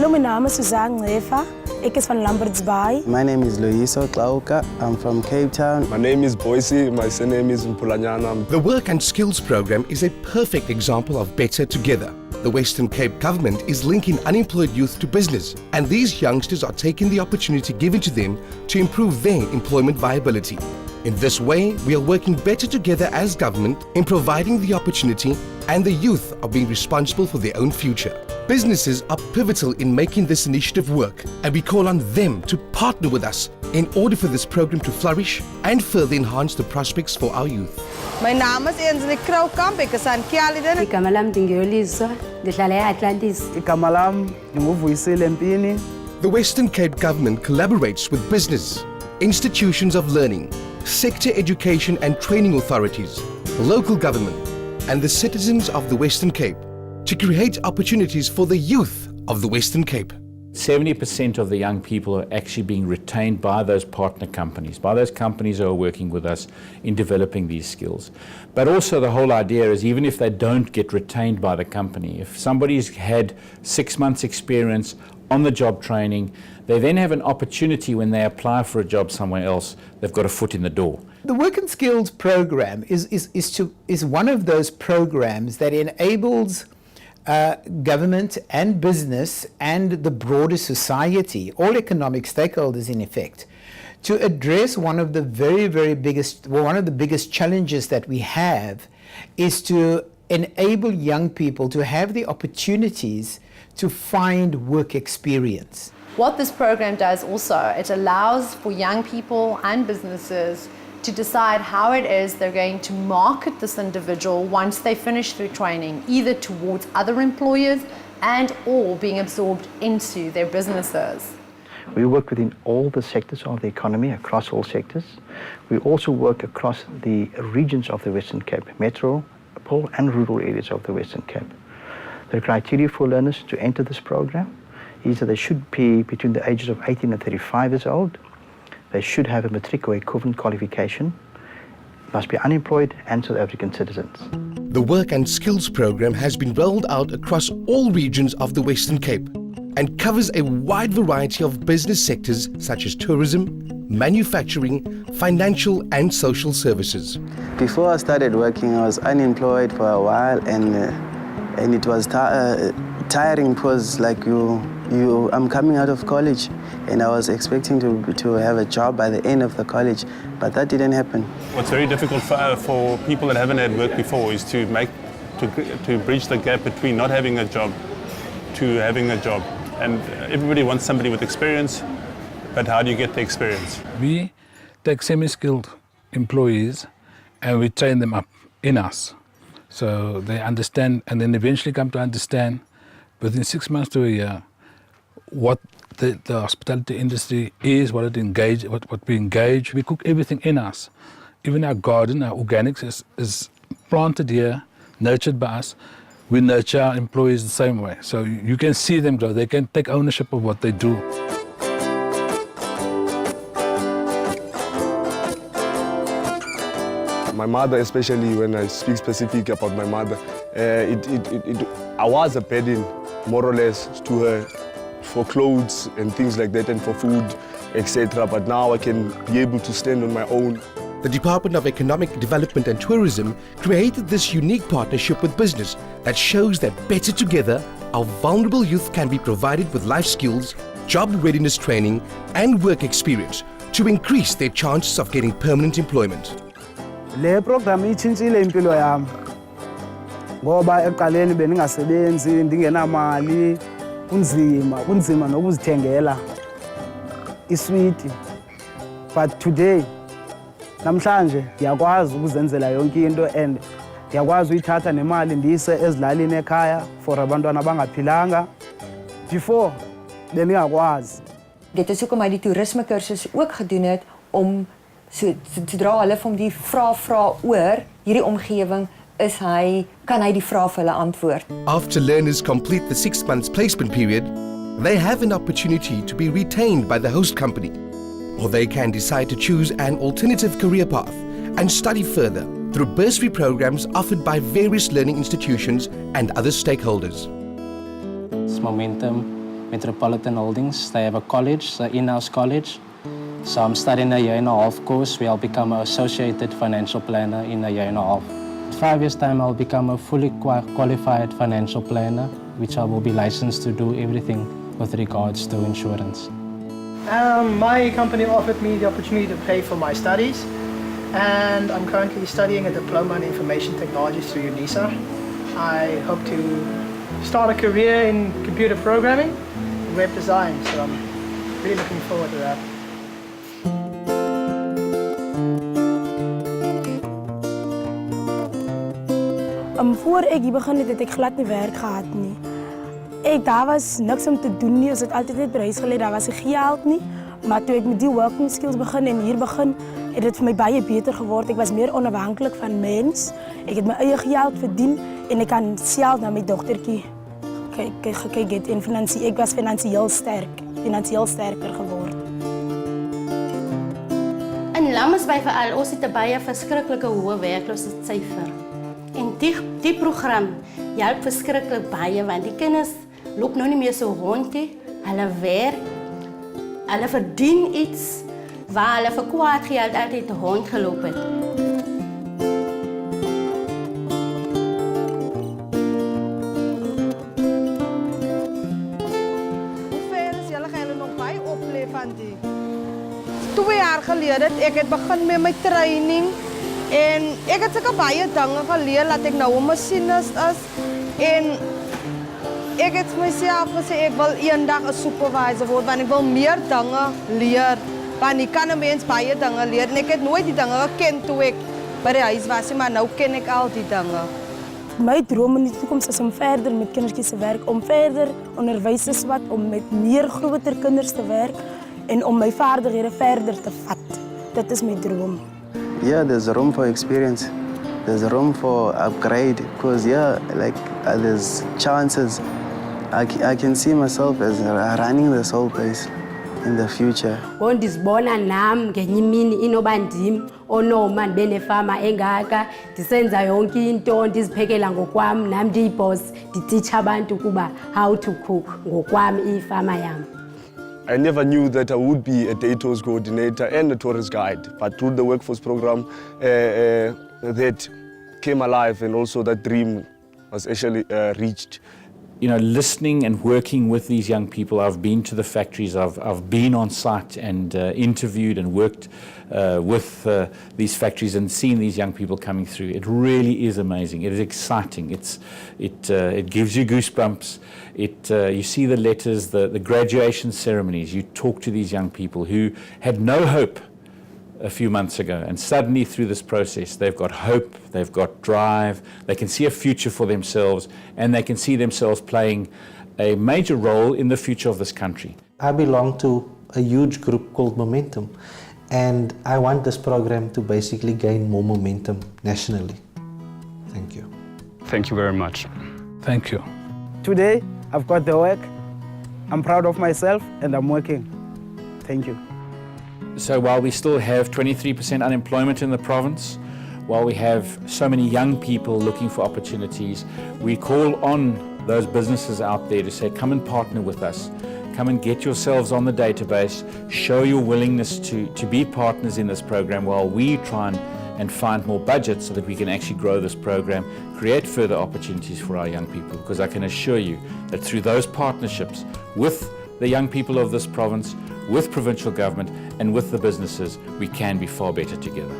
Hallo, mijn naam is Suzanne Neva. Ik is van Lamberts Bay. My name is Loyiso Klauka. I'm from Cape Town. My name is Boise. My surname is Mpulanyana. The Work and Skills Program is a perfect example of Better Together. The Western Cape government is linking unemployed youth to business, and these youngsters are taking the opportunity given to them to improve their employment viability. In this way, we are working better together as government in providing the opportunity, and the youth are being responsible for their own future. Businesses are pivotal in making this initiative work, and we call on them to partner with us in order for this program to flourish and further enhance the prospects for our youth. My naam is Enzele Kraukamp, ek is aan Kialiden. Igama lam ndinguYoliso, ndihlala eAtlantis. Igama lam ndinguVuyisile Mpini. The Western Cape government collaborates with business, institutions of learning, sector education and training authorities, local government, and the citizens of the Western Cape to create opportunities for the youth of the Western Cape. 70% of the young people are actually being retained by those partner companies, by those companies who are working with us in developing these skills. But also the whole idea is, even if they don't get retained by the company, if somebody's had 6 months experience on the job training, they then have an opportunity when they apply for a job somewhere else, they've got a foot in the door. The Work and Skills program is one of those programs that enables government and business and the broader society, all economic stakeholders in effect, to address one of the one of the biggest challenges that we have is to enable young people to have the opportunities to find work experience. What this program does also, it allows for young people and businesses to decide how it is they're going to market this individual once they finish through training, either towards other employers and or being absorbed into their businesses. We work within all the sectors of the economy, across all sectors. We also work across the regions of the Western Cape, metro, and rural areas of the Western Cape. The criteria for learners to enter this program is that they should be between the ages of 18 and 35 years old. They should have a matric or equivalent qualification, must be unemployed and South African citizens. The Work and Skills program has been rolled out across all regions of the Western Cape and covers a wide variety of business sectors such as tourism, manufacturing, financial and social services. Before I started working, I was unemployed for a while, and it was tiring because I'm coming out of college and I was expecting to have a job by the end of the college, but that didn't happen. What's very difficult for people that haven't had work before is to bridge the gap between not having a job to having a job. And everybody wants somebody with experience, but how do you get the experience? We take semi-skilled employees and we train them up in us. So they understand and then eventually come to understand within 6 months to a year what the hospitality industry is, what we engage. We cook everything in us. Even our garden, our organics is planted here, nurtured by us. We nurture our employees the same way. So you can see them grow. They can take ownership of what they do. My mother, especially when I speak specific about my mother, I was a burden, more or less, to her for clothes and things like that, and for food, etc. But now I can be able to stand on my own. The Department of Economic Development and Tourism created this unique partnership with business that shows that better together, our vulnerable youth can be provided with life skills, job readiness training, and work experience to increase their chances of getting permanent employment. Le program itshintshile impilo yami ngoba eqaleni beningasebenzi ndingenamali kunzima nokuzithengela iswiti, but today namhlanje ndiyakwazi ukuzenzela yonke into and ndiyakwazi uyithatha nemali ndiyise ezilalini ekhaya for abantwana abangaphilanga. Before bendingakwazi. Dit is hoekom hy die toerisme kursus ook gedoen het om sodra hulle van die vra oor hierdie omgewing is kan hy die vrae vir hulle antwoord. After learners complete the 6 months placement period, they have an opportunity to be retained by the host company, or they can decide to choose an alternative career path and study further through bursary programs offered by various learning institutions and other stakeholders. Momentum Metropolitan Holdings. They have a college, an in-house college. So I'm studying a 1.5 year course where I'll become an associated financial planner in a 1.5 year. In 5 years' time, I'll become a fully qualified financial planner, which I will be licensed to do everything with regards to insurance. My company offered me the opportunity to pay for my studies, and I'm currently studying a diploma in information technologies through UNISA. I hope to start a career in computer programming and web design, so I'm really looking forward to that. Voor ek hier begin het ek glad nie werk gehad nie. Daar was niks om te doen nie, ons het altyd net by huis gelê, daar was geen geld nie. Maar toe ek met die working skills begin en hier begin, het dit vir my baie beter geword. Ek was meer onafhanklik van mens. Ek het my eie geld verdien en ek kan self na my dogtertjie gekyk het en ek was finansiëel sterker geword. In Lammasbay veral, ons het 'n baie verskriklike hoë werkloosheidssyfer. En die program help verskriklik baie want die kinders loop nou nie meer so rond nie. Hulle werk, hulle verdien iets waar hulle vir kwaad geld altyd rondgeloop het. Hoe ver is julle nog by opleef van die? 2 jaar gelede ek het begin met my training. En ek het seker baie dinge geleer dat ek nou 'n masjinis is en ek het myself gesê ek wil eendag 'n supervisor word want ek wil meer dinge leer. Want ek kan 'n mens baie dinge leer en ek het nooit die dinge geken toe ek by die huis was, maar nou ken ek al die dinge. My droom in die toekoms is om verder met kindertjies te werk, om verder onderwysers om met meer groter kinders te werk en om my vaardighede verder te vat. Dit is my droom. Yeah, there's room for experience. There's room for upgrade because there's chances. I can see myself as running this whole place in the future. Ndizibona nam ngenye imini inoba ndim onoma ndibenefama engaka ndisenza yonke into ndiziphekela ngokwami nam ndiyiboss nditicha abantu kuba how to cook ngokwami ifama yami. I never knew that I would be a day tours coordinator and a tourist guide, but through the workforce program that came alive and also that dream was actually reached. You know, listening and working with these young people, I've been to the factories, I've been on site and interviewed and worked with these factories and seen these young people coming through. It really is amazing. It is exciting. It gives you goosebumps. You see the letters, the graduation ceremonies. You talk to these young people who had no hope a few months ago, and suddenly through this process they've got hope, they've got drive, they can see a future for themselves, and they can see themselves playing a major role in the future of this country. I belong to a huge group called Momentum, and I want this program to basically gain more momentum nationally. Thank you. Thank you very much. Thank you. Today, I've got the work. I'm proud of myself and I'm working. Thank you. So while we still have 23% unemployment in the province, while we have so many young people looking for opportunities, we call on those businesses out there to say, come and partner with us. Come and get yourselves on the database, show your willingness to be partners in this program while we try and find more budget so that we can actually grow this program, create further opportunities for our young people, because I can assure you that through those partnerships with the young people of this province, with provincial government and with the businesses, we can be far better together.